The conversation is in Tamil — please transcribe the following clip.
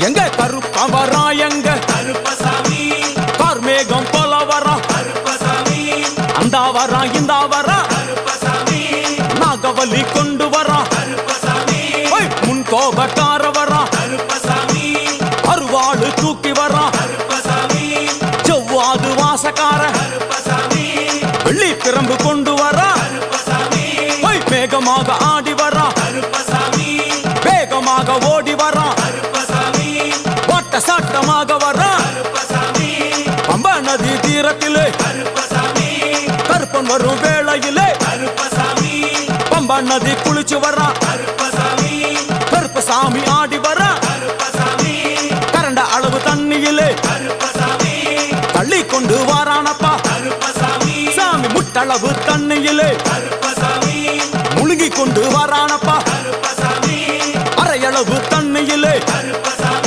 எங்க கருப்ப வரா எங்க கருப்பசாமி கார்மேகம் போல வரா கருப்பசாமி அந்த வரா இந்த வரா கருப்பசாமி நாகவலி கொண்டு வரா கருப்பசாமி முன் கோபக்கார வரா கருப்பசாமி அருவாடு தூக்கி வரா கருப்பசாமி செவ்வாது வாசக்கார கருப்பசாமி வெள்ளி பிரம்பு கொண்டு வரா கருப்பசாமி வேகமாக ஆடி வரா கருப்பசாமி வேகமாக ஓடி வரா கருப்பசாமி வாட்ட சாட்டமாக வரா கருப்பசாமி பம்பா நதி தீரத்திலே கருப்பசாமி கருப்பன் வரும் வேளையிலே கருப்பசாமி பம்பா நதி குளிச்சு வரா கருப்பசாமி கருப்பசாமி ஆடி வரா கருப்பசாமி கரண்ட அளவு தண்ணியிலே கருப்பசாமி தள்ளி கொண்டு வாரானப்பா கருப்பசாமி சாமி முட்டளவு தண்ணியிலே கருப்பசாமி முழுங்கி கொண்டு வாரானப்பா